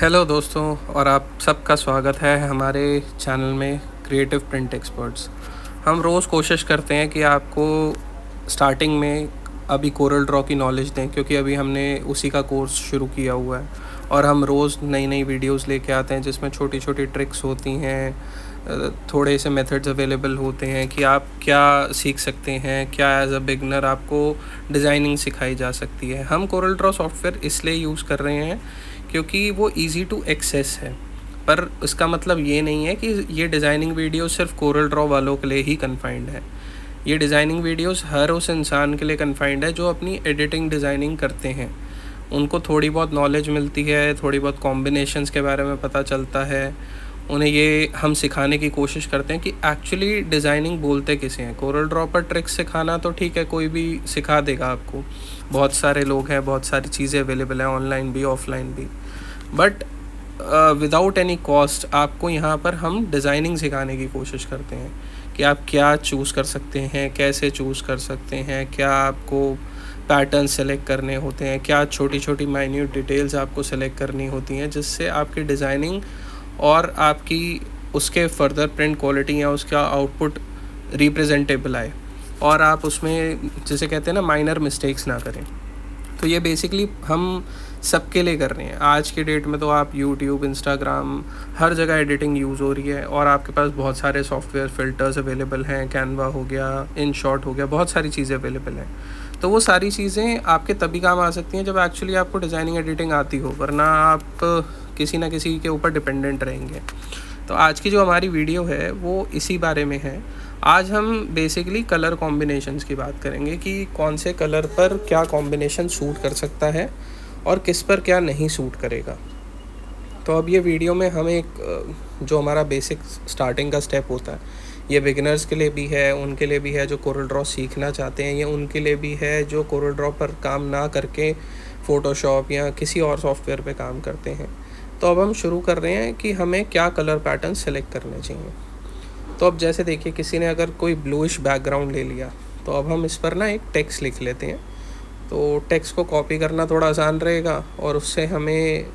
Hello दोस्तों, और आप सबका स्वागत है हमारे चैनल में क्रिएटिव प्रिंट एक्सपर्ट्स। हम रोज़ कोशिश करते हैं कि आपको स्टार्टिंग में अभी कोरल ड्रॉ की नॉलेज दें, क्योंकि अभी हमने उसी का कोर्स शुरू किया हुआ है। और हम रोज़ नई नई वीडियोस लेके आते हैं जिसमें छोटी छोटी ट्रिक्स होती हैं, थोड़े से मेथड्स अवेलेबल होते हैं कि आप क्या सीख सकते हैं, क्या एज अ बिगनर आपको डिज़ाइनिंग सिखाई जा सकती है। हम कोरल ड्रॉ सॉफ्टवेयर इसलिए यूज़ कर रहे हैं क्योंकि वो इजी टू एक्सेस है, पर इसका मतलब ये नहीं है कि ये डिज़ाइनिंग वीडियो सिर्फ कोरल ड्रॉ वालों के लिए ही कन्फाइंड है। ये डिज़ाइनिंग वीडियोस हर उस इंसान के लिए कन्फाइंड है जो अपनी एडिटिंग डिज़ाइनिंग करते हैं। उनको थोड़ी बहुत नॉलेज मिलती है, थोड़ी बहुत कॉम्बिनेशंस के बारे में पता चलता है। उन्हें ये हम सिखाने की कोशिश करते हैं कि एक्चुअली डिज़ाइनिंग बोलते किसे हैं। कोरल ड्रॉ पर ट्रिक्स सिखाना तो ठीक है, कोई भी सिखा देगा आपको, बहुत सारे लोग हैं, बहुत सारी चीज़ें अवेलेबल हैं, ऑनलाइन भी ऑफलाइन भी। बट विदाउट एनी कॉस्ट आपको यहाँ पर हम डिज़ाइनिंग सिखाने की कोशिश करते हैं कि आप क्या चूज़ कर सकते हैं, कैसे चूज़ कर सकते हैं, क्या आपको पैटर्न सेलेक्ट करने होते हैं, क्या छोटी छोटी माइन्यूट डिटेल्स आपको सेलेक्ट करनी होती हैं, जिससे आपकी डिज़ाइनिंग और आपकी उसके फर्दर प्रिंट क्वालिटी या उसका आउटपुट रिप्रेजेंटेबल आए, और आप उसमें जिसे कहते हैं ना माइनर मिस्टेक्स ना करें। तो ये बेसिकली हम सबके लिए कर रहे हैं। आज के डेट में तो आप यूट्यूब, इंस्टाग्राम, हर जगह एडिटिंग यूज़ हो रही है, और आपके पास बहुत सारे सॉफ्टवेयर फ़िल्टर्स अवेलेबल हैं। कैनवा हो गया, InShot हो गया, बहुत सारी चीज़ें अवेलेबल हैं। तो वो सारी चीज़ें आपके तभी काम आ सकती हैं जब एक्चुअली आपको डिज़ाइनिंग एडिटिंग आती हो, वरना आप किसी ना किसी के ऊपर डिपेंडेंट रहेंगे। तो आज की जो हमारी वीडियो है वो इसी बारे में है। आज हम बेसिकली कलर कॉम्बिनेशंस की बात करेंगे कि कौन से कलर पर क्या कॉम्बिनेशन सूट कर सकता है और किस पर क्या नहीं सूट करेगा। तो अब ये वीडियो में हम एक जो हमारा बेसिक स्टार्टिंग का स्टेप होता है, ये बिगिनर्स के लिए भी है, उनके लिए भी है जो कोरल ड्रॉ सीखना चाहते हैं, ये उनके लिए भी है जो कोरल ड्रॉ पर काम ना करके फ़ोटोशॉप या किसी और सॉफ्टवेयर पे काम करते हैं। तो अब हम शुरू कर रहे हैं कि हमें क्या कलर पैटर्न सेलेक्ट करने चाहिए। तो अब जैसे देखिए, किसी ने अगर कोई ब्लूइश बैकग्राउंड ले लिया, तो अब हम इस पर ना एक टेक्स्ट लिख लेते हैं। तो टेक्स्ट को कॉपी करना थोड़ा आसान रहेगा, और उससे हमें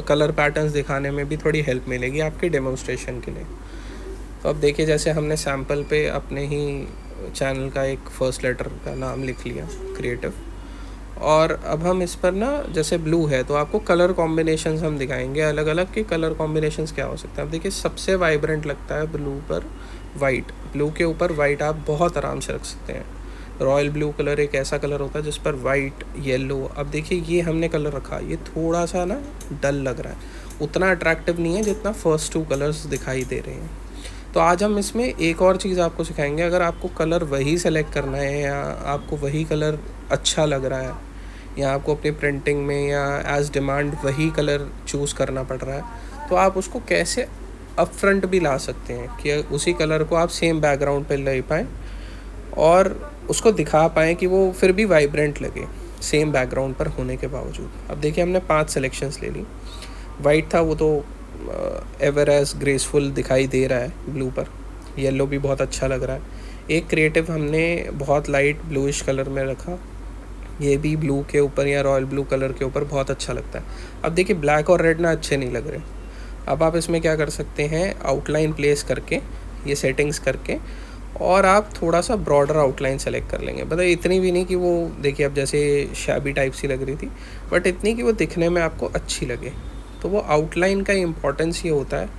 कलर पैटर्न्स दिखाने में भी थोड़ी हेल्प मिलेगी आपके डेमोन्स्ट्रेशन के लिए। तो अब देखिए, जैसे हमने सैम्पल पे अपने ही चैनल का एक फ़र्स्ट लेटर का नाम लिख लिया, क्रिएटिव। और अब हम इस पर ना, जैसे ब्लू है तो आपको कलर कॉम्बिनेशंस हम दिखाएंगे अलग अलग कि कलर कॉम्बिनेशंस क्या हो सकता है। अब देखिए, सबसे वाइब्रेंट लगता है ब्लू पर वाइट। ब्लू के ऊपर वाइट आप बहुत आराम से रख सकते हैं। रॉयल ब्लू कलर एक ऐसा कलर होता है जिस पर वाइट, येलो, अब देखिए ये हमने कलर रखा, ये थोड़ा सा ना डल लग रहा है, उतना अट्रैक्टिव नहीं है जितना फर्स्ट टू कलर्स दिखाई दे रहे हैं। तो आज हम इसमें एक और चीज़ आपको सिखाएंगे। अगर आपको कलर वही सेलेक्ट करना है, या आपको वही कलर अच्छा लग रहा है, या आपको अपनी प्रिंटिंग में या एज डिमांड वही कलर चूज़ करना पड़ रहा है, तो आप उसको कैसे अप फ्रंट भी ला सकते हैं कि उसी कलर को आप सेम बैकग्राउंड पे ले पाएँ और उसको दिखा पाएँ कि वो फिर भी वाइब्रेंट लगे सेम बैकग्राउंड पर होने के बावजूद। अब देखिए, हमने 5 सिलेक्शंस ले ली। वाइट था, वो तो एवर एज ग्रेसफुल दिखाई दे रहा है ब्लू पर। येलो भी बहुत अच्छा लग रहा है। एक क्रिएटिव हमने बहुत लाइट ब्लूइश कलर में रखा, ये भी ब्लू के ऊपर या रॉयल ब्लू कलर के ऊपर बहुत अच्छा लगता है। अब देखिए, ब्लैक और रेड ना अच्छे नहीं लग रहे। अब आप इसमें क्या कर सकते हैं, आउटलाइन प्लेस करके, ये सेटिंग्स करके, और आप थोड़ा सा ब्रॉडर आउटलाइन सेलेक्ट कर लेंगे। मतलब इतनी भी नहीं कि वो देखिए अब जैसे शैबी टाइप सी लग रही थी, बट इतनी कि वो दिखने में आपको अच्छी लगे। तो वो आउटलाइन का इम्पॉर्टेंस ये होता है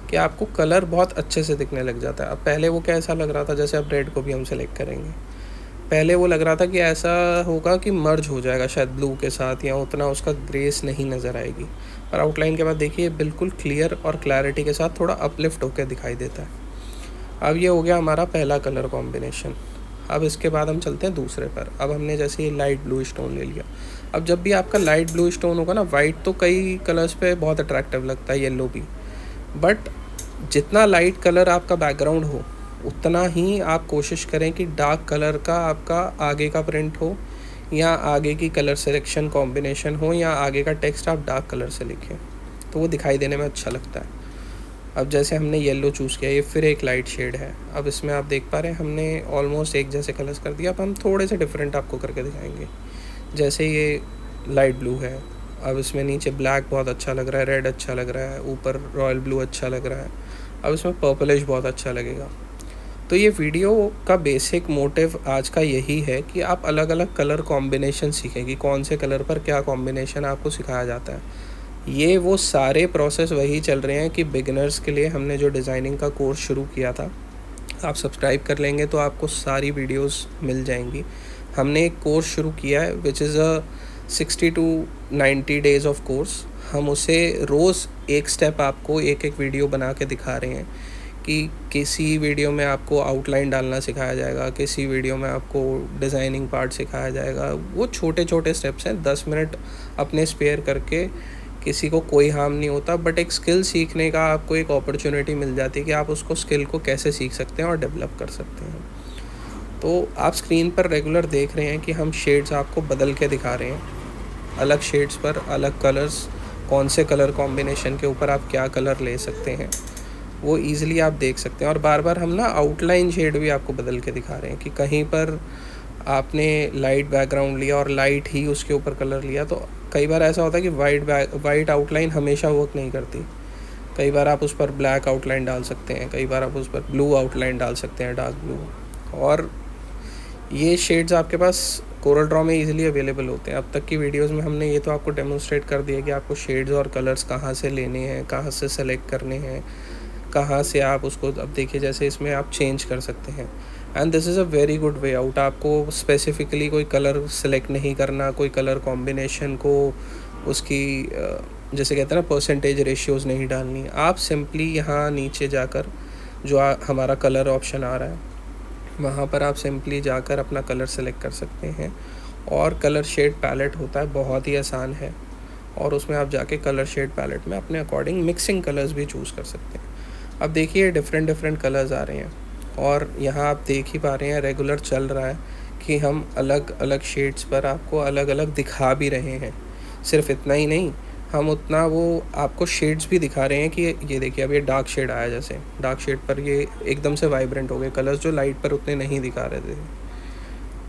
कि आपको कलर बहुत अच्छे से दिखने लग जाता है। अब पहले वो कैसा लग रहा था, जैसे अब रेड को भी हम सेलेक्ट करेंगे, पहले वो लग रहा था कि ऐसा होगा कि मर्ज हो जाएगा शायद ब्लू के साथ, या उतना उसका ग्रेस नहीं नज़र आएगी। और आउटलाइन के बाद देखिए बिल्कुल क्लियर और क्लैरिटी के साथ थोड़ा अपलिफ्ट होकर दिखाई देता है। अब ये हो गया हमारा पहला कलर कॉम्बिनेशन। अब इसके बाद हम चलते हैं दूसरे पर। अब हमने जैसे ये लाइट ब्लू स्टोन ले लिया। अब जब भी आपका लाइट ब्लू स्टोन होगा ना, वाइट तो कई कलर्स पे बहुत अट्रैक्टिव लगता है, येलो भी, बट जितना लाइट कलर आपका बैकग्राउंड हो, उतना ही आप कोशिश करें कि डार्क कलर का आपका आगे का प्रिंट हो, या आगे की कलर सिलेक्शन कॉम्बिनेशन हो, या आगे का टेक्स्ट आप डार्क कलर से लिखें, तो वो दिखाई देने में अच्छा लगता है। अब जैसे हमने येलो चूज़ किया, ये फिर एक लाइट शेड है। अब इसमें आप देख पा रहे हैं हमने ऑलमोस्ट एक जैसे कलर्स कर दिया। अब हम थोड़े से डिफरेंट आपको करके दिखाएंगे। जैसे ये लाइट ब्लू है, अब इसमें नीचे ब्लैक बहुत अच्छा लग रहा है, रेड अच्छा लग रहा है, ऊपर रॉयल ब्लू अच्छा लग रहा है, अब इसमें पर्पलिश बहुत अच्छा लगेगा। तो ये वीडियो का बेसिक मोटिव आज का यही है कि आप अलग अलग कलर कॉम्बिनेशन सीखें कि कौन से कलर पर क्या कॉम्बिनेशन आपको सिखाया जाता है। ये वो सारे प्रोसेस वही चल रहे हैं कि बिगिनर्स के लिए हमने जो डिज़ाइनिंग का कोर्स शुरू किया था, आप सब्सक्राइब कर लेंगे तो आपको सारी वीडियोस मिल जाएंगी। हमने एक कोर्स शुरू किया है which is a 60 to 90 days of course. हम उसे रोज़ एक स्टेप आपको एक एक वीडियो बना के दिखा रहे हैं कि किसी वीडियो में आपको आउटलाइन डालना सिखाया जाएगा, किसी वीडियो में आपको डिज़ाइनिंग पार्ट सिखाया जाएगा। वो छोटे छोटे स्टेप्स हैं, 10 मिनट अपने स्पेयर करके, किसी को कोई हार्म नहीं होता, बट एक स्किल सीखने का आपको एक अपॉर्चुनिटी मिल जाती है कि आप उसको स्किल को कैसे सीख सकते हैं और डेवलप कर सकते हैं। तो आप स्क्रीन पर रेगुलर देख रहे हैं कि हम शेड्स आपको बदल के दिखा रहे हैं, अलग शेड्स पर अलग कलर्स, कौन से कलर कॉम्बिनेशन के ऊपर आप क्या कलर ले सकते हैं वो ईज़िली आप देख सकते हैं। और बार बार हम ना आउटलाइन शेड भी आपको बदल के दिखा रहे हैं कि कहीं पर आपने लाइट बैकग्राउंड लिया और लाइट ही उसके ऊपर कलर लिया, तो कई बार ऐसा होता है कि वाइट आउटलाइन हमेशा वर्क नहीं करती। कई बार आप उस पर ब्लैक आउटलाइन डाल सकते हैं, कई बार आप उस पर ब्लू आउटलाइन डाल सकते हैं, डार्क ब्लू। और ये शेड्स आपके पास कोरल ड्रॉ में इजीली अवेलेबल होते हैं। अब तक की वीडियोस में हमने ये तो आपको डेमोन्स्ट्रेट कर दिया कि आपको शेड्स और कलर्स कहाँ से लेने हैं, कहाँ से सेलेक्ट करने हैं, कहाँ से आप उसको, अब देखिए जैसे इसमें आप चेंज कर सकते हैं। And this is a very good way out. आपको स्पेसिफिकली कोई कलर सेलेक्ट नहीं करना, कोई कलर कॉम्बिनेशन को उसकी जैसे कहते हैं ना परसेंटेज रेशियोज़ नहीं डालनी। आप सिंपली यहाँ नीचे जाकर जो हमारा कलर ऑप्शन आ रहा है वहाँ पर आप सिंपली जाकर अपना कलर सेलेक्ट कर सकते हैं। और कलर शेड पैलेट होता है, बहुत ही आसान है, और उसमें आप जाके कलर शेड पैलेट में अपने अकॉर्डिंग मिक्सिंग कलर्स भी चूज़ कर सकते हैं। अब देखिए डिफरेंट कलर्स आ रहे हैं, और यहाँ आप देख ही पा रहे हैं रेगुलर चल रहा है कि हम अलग अलग शेड्स पर आपको अलग अलग दिखा भी रहे हैं। सिर्फ इतना ही नहीं, हम उतना वो आपको शेड्स भी दिखा रहे हैं कि ये देखिए अब ये डार्क शेड आया, जैसे डार्क शेड पर ये एकदम से वाइब्रेंट हो गए कलर्स जो लाइट पर उतने नहीं दिखा रहे थे।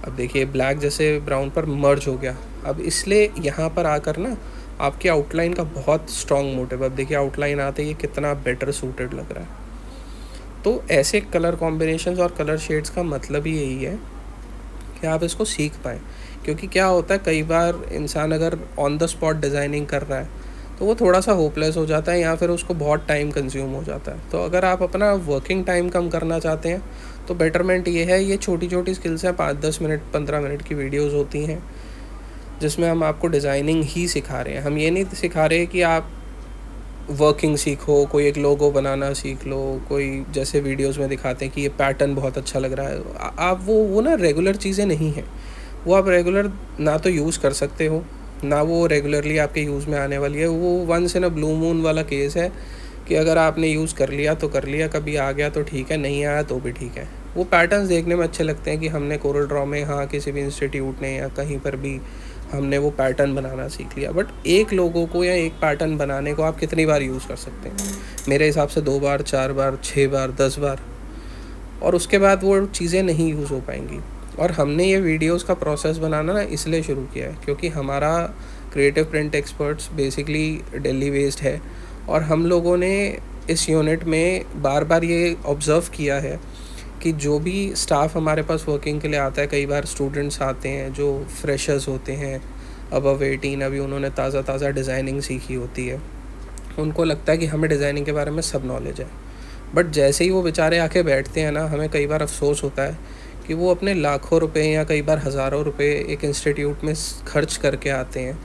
अब देखिए ब्लैक जैसे ब्राउन पर मर्ज हो गया। अब इसलिए यहाँ पर आकर ना आपकी आउटलाइन का बहुत स्ट्रॉन्ग मोटिव, अब देखिए आउटलाइन आते ही कितना बेटर सूटेड लग रहा है। तो ऐसे कलर कॉम्बिनेशंस और कलर शेड्स का मतलब ही यही है कि आप इसको सीख पाएँ। क्योंकि क्या होता है, कई बार इंसान अगर ऑन द स्पॉट डिज़ाइनिंग कर रहा है तो वो थोड़ा सा होपलेस हो जाता है, या फिर उसको बहुत टाइम कंज्यूम हो जाता है। तो अगर आप अपना वर्किंग टाइम कम करना चाहते हैं तो बेटरमेंट ये है, ये छोटी छोटी स्किल्स हैं, 5-10 मिनट 15 मिनट की वीडियोज़ होती हैं जिसमें हम आपको डिज़ाइनिंग ही सिखा रहे हैं। हम ये नहीं सिखा रहे कि आप वर्किंग सीखो, कोई एक लोगो बनाना सीख लो, कोई जैसे वीडियोस में दिखाते हैं कि ये पैटर्न बहुत अच्छा लग रहा है। आप वो ना रेगुलर चीज़ें नहीं हैं, वो आप रेगुलर ना तो यूज़ कर सकते हो, ना वो रेगुलरली आपके यूज़ में आने वाली है। वो once in a blue moon वाला केस है कि अगर आपने यूज़ कर लिया तो कर लिया, कभी आ गया तो ठीक है, नहीं आया तो भी ठीक है। वो पैटर्न्स देखने में अच्छे लगते हैं कि हमने कोरल ड्रॉ में, हाँ, किसी भी इंस्टीट्यूट ने या कहीं पर भी हमने वो पैटर्न बनाना सीख लिया। बट एक लोगों को या एक पैटर्न बनाने को आप कितनी बार यूज़ कर सकते हैं? मेरे हिसाब से 2 बार, 4 बार, 6 बार, 10 बार, और उसके बाद वो चीज़ें नहीं यूज़ हो पाएंगी। और हमने ये वीडियोस का प्रोसेस बनाना ना इसलिए शुरू किया है क्योंकि हमारा creative print experts basically Delhi based है, और हम लोगों ने इस यूनिट में बार बार ये ऑब्ज़र्व किया है कि जो भी स्टाफ हमारे पास वर्किंग के लिए आता है, कई बार स्टूडेंट्स आते हैं जो फ्रेशर्स होते हैं, अबव 18, अभी उन्होंने ताज़ा डिज़ाइनिंग सीखी होती है, उनको लगता है कि हमें डिज़ाइनिंग के बारे में सब नॉलेज है। बट जैसे ही वो बेचारे आके बैठते हैं ना, हमें कई बार अफसोस होता है कि वो अपने लाखों रुपए या कई बार हज़ारों रुपए एक इंस्टीट्यूट में खर्च करके आते हैं,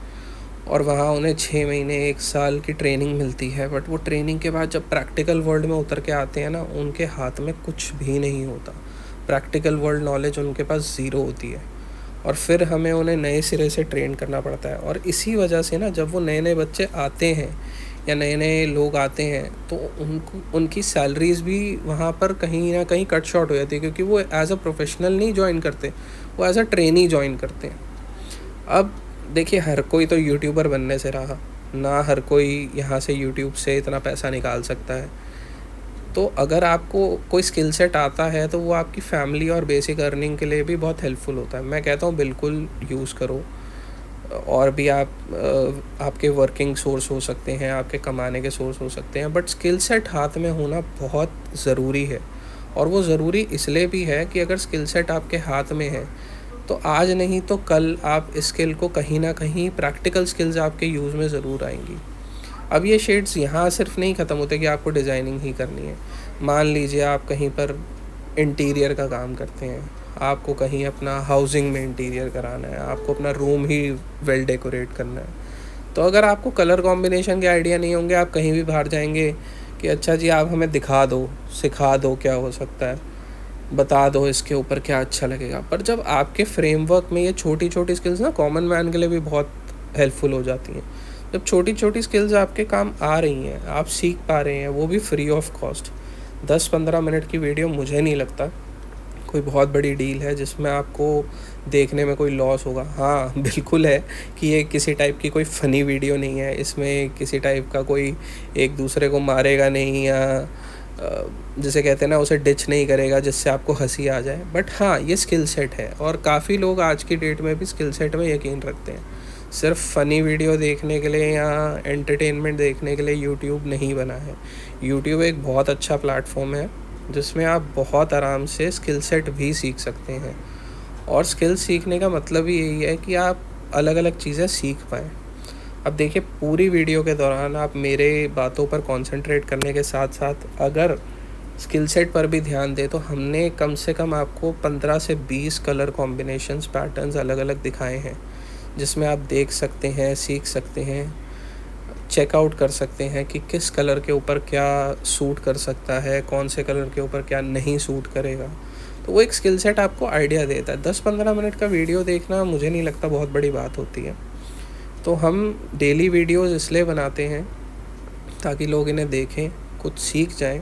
और वहाँ उन्हें 6 महीने 1 साल की ट्रेनिंग मिलती है। बट वो ट्रेनिंग के बाद जब प्रैक्टिकल वर्ल्ड में उतर के आते हैं ना, उनके हाथ में कुछ भी नहीं होता। प्रैक्टिकल वर्ल्ड नॉलेज उनके पास ज़ीरो होती है, और फिर हमें उन्हें नए सिरे से ट्रेन करना पड़ता है। और इसी वजह से ना जब वो नए बच्चे आते हैं या नए लोग आते हैं तो उनकी सैलरीज़ भी वहाँ पर कहीं ना कहीं कट शॉर्ट हो जाती है, क्योंकि वो एज अ प्रोफेशनल नहीं ज्वाइन करते, वो एज अ ट्रेनी ज्वाइन करते हैं। अब देखिए हर कोई तो यूट्यूबर बनने से रहा ना, हर कोई यहाँ से यूट्यूब से इतना पैसा निकाल सकता है। तो अगर आपको कोई स्किल सेट आता है तो वो आपकी फैमिली और बेसिक अर्निंग के लिए भी बहुत हेल्पफुल होता है। मैं कहता हूँ बिल्कुल यूज़ करो। और भी आपके वर्किंग सोर्स हो सकते हैं, आपके कमाने के सोर्स हो सकते हैं, बट स्किल सेट हाथ में होना बहुत ज़रूरी है। और वो ज़रूरी इसलिए भी है कि अगर स्किल सेट आपके हाथ में है तो आज नहीं तो कल आप इस स्किल को कहीं ना कहीं प्रैक्टिकल स्किल्स आपके यूज़ में ज़रूर आएंगी। अब ये शेड्स यहाँ सिर्फ नहीं ख़त्म होते कि आपको डिज़ाइनिंग ही करनी है। मान लीजिए आप कहीं पर इंटीरियर का काम करते हैं, आपको कहीं अपना हाउसिंग में इंटीरियर कराना है, आपको अपना रूम ही वेल डेकोरेट करना है। तो अगर आपको कलर कॉम्बिनेशन के आइडिया नहीं होंगे, आप कहीं भी बाहर जाएंगे कि अच्छा जी आप हमें दिखा दो, सिखा दो क्या हो सकता है, बता दो इसके ऊपर क्या अच्छा लगेगा। पर जब आपके फ्रेमवर्क में ये छोटी छोटी स्किल्स ना कॉमन मैन के लिए भी बहुत हेल्पफुल हो जाती हैं। जब छोटी छोटी स्किल्स आपके काम आ रही हैं, आप सीख पा रहे हैं, वो भी फ्री ऑफ कॉस्ट, 10-15 मिनट की वीडियो मुझे नहीं लगता कोई बहुत बड़ी डील है जिसमें आपको देखने में कोई लॉस होगा। हाँ बिल्कुल है कि ये किसी टाइप की कोई फ़नी वीडियो नहीं है, इसमें किसी टाइप का कोई एक दूसरे को मारेगा नहीं या जिसे कहते हैं ना उसे डिच नहीं करेगा जिससे आपको हंसी आ जाए। बट हाँ ये स्किल सेट है और काफ़ी लोग आज की डेट में भी स्किल सेट में यकीन रखते हैं। सिर्फ फ़नी वीडियो देखने के लिए या एंटरटेनमेंट देखने के लिए यूट्यूब नहीं बना है। यूट्यूब एक बहुत अच्छा प्लेटफॉर्म है जिसमें आप बहुत आराम से स्किल सेट भी सीख सकते हैं। और स्किल सीखने का मतलब ही यही है कि आप अलग अलग चीज़ें सीख पाएँ। अब देखिए पूरी वीडियो के दौरान आप मेरे बातों पर कंसंट्रेट करने के साथ साथ अगर स्किल सेट पर भी ध्यान दें तो हमने कम से कम आपको 15 से 20 कलर कॉम्बिनेशंस पैटर्न्स अलग अलग दिखाए हैं, जिसमें आप देख सकते हैं, सीख सकते हैं, चेकआउट कर सकते हैं कि किस कलर के ऊपर क्या सूट कर सकता है, कौन से कलर के ऊपर क्या नहीं सूट करेगा। तो वो एक स्किल सेट आपको आइडिया देता है। 10-15 मिनट का वीडियो देखना मुझे नहीं लगता बहुत बड़ी बात होती है। तो हम डेली वीडियोस इसलिए बनाते हैं ताकि लोग इन्हें देखें, कुछ सीख जाएं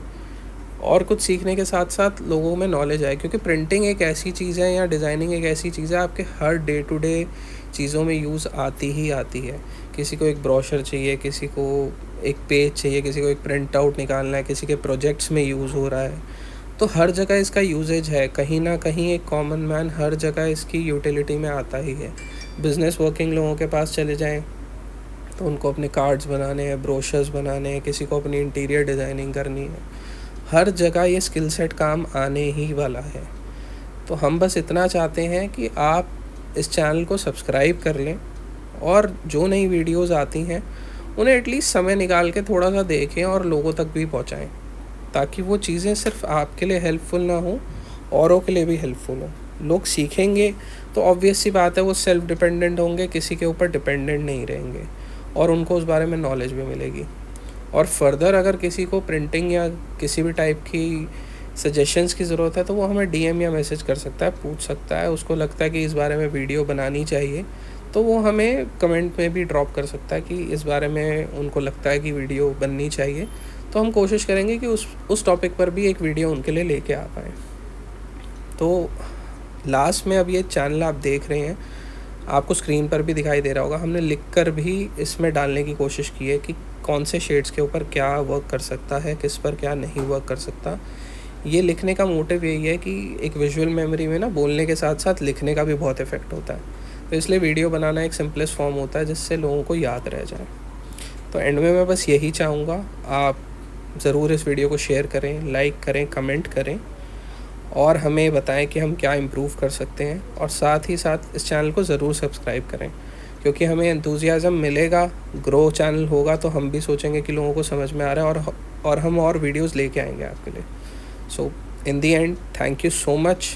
और कुछ सीखने के साथ साथ लोगों में नॉलेज आए। क्योंकि प्रिंटिंग एक ऐसी चीज़ है या डिज़ाइनिंग एक ऐसी चीज़ है आपके हर डे टू डे चीज़ों में यूज़ आती ही आती है। किसी को एक ब्रोशर चाहिए, किसी को एक पेज चाहिए, किसी को एक प्रिंट आउट निकालना है, किसी के प्रोजेक्ट्स में यूज़ हो रहा है। तो हर जगह इसका यूजेज है, कहीं ना कहीं एक कॉमन मैन हर जगह इसकी यूटिलिटी में आता ही है। बिज़नेस वर्किंग लोगों के पास चले जाएं तो उनको अपने कार्ड्स बनाने हैं, ब्रोशर्स बनाने हैं, किसी को अपनी इंटीरियर डिज़ाइनिंग करनी है, हर जगह ये स्किल सेट काम आने ही वाला है। तो हम बस इतना चाहते हैं कि आप इस चैनल को सब्सक्राइब कर लें और जो नई वीडियोस आती हैं उन्हें एटलीस्ट समय निकाल के थोड़ा सा देखें और लोगों तक भी पहुंचाएं, ताकि वो चीज़ें सिर्फ आपके लिए हेल्पफुल ना हो, औरों के लिए भी हेल्पफुल हो। लोग सीखेंगे तो ऑब्वियस सी बात है वो सेल्फ डिपेंडेंट होंगे, किसी के ऊपर डिपेंडेंट नहीं रहेंगे और उनको उस बारे में नॉलेज भी मिलेगी। और फर्दर अगर किसी को प्रिंटिंग या किसी भी टाइप की सजेशंस की ज़रूरत है तो वो हमें डीएम या मैसेज कर सकता है, पूछ सकता है। उसको लगता है कि इस बारे में वीडियो बनानी चाहिए तो वो हमें कमेंट में भी ड्रॉप कर सकता है कि इस बारे में उनको लगता है कि वीडियो बननी चाहिए। तो हम कोशिश करेंगे कि उस टॉपिक पर भी एक वीडियो उनके लिए लेके आ पाएँ। तो लास्ट में अब ये चैनल आप देख रहे हैं, आपको स्क्रीन पर भी दिखाई दे रहा होगा, हमने लिख कर भी इसमें डालने की कोशिश की है कि कौन से शेड्स के ऊपर क्या वर्क कर सकता है, किस पर क्या नहीं वर्क कर सकता। ये लिखने का मोटिव यही है कि एक विजुअल मेमोरी में ना बोलने के साथ साथ लिखने का भी बहुत इफेक्ट होता है। तो इसलिए वीडियो बनाना एक सिंपलेस्ट फॉर्म होता है जिससे लोगों को याद रह जाए। तो एंड में मैं बस यही चाहूँगा, आप ज़रूर इस वीडियो को शेयर करें, लाइक करें, कमेंट करें और हमें बताएं कि हम क्या इम्प्रूव कर सकते हैं। और साथ ही साथ इस चैनल को ज़रूर सब्सक्राइब करें, क्योंकि हमें एंथुजियाज़म मिलेगा, ग्रो चैनल होगा तो हम भी सोचेंगे कि लोगों को समझ में आ रहा है और हम और वीडियोस लेके आएंगे आपके लिए। So in the end, thank you so much.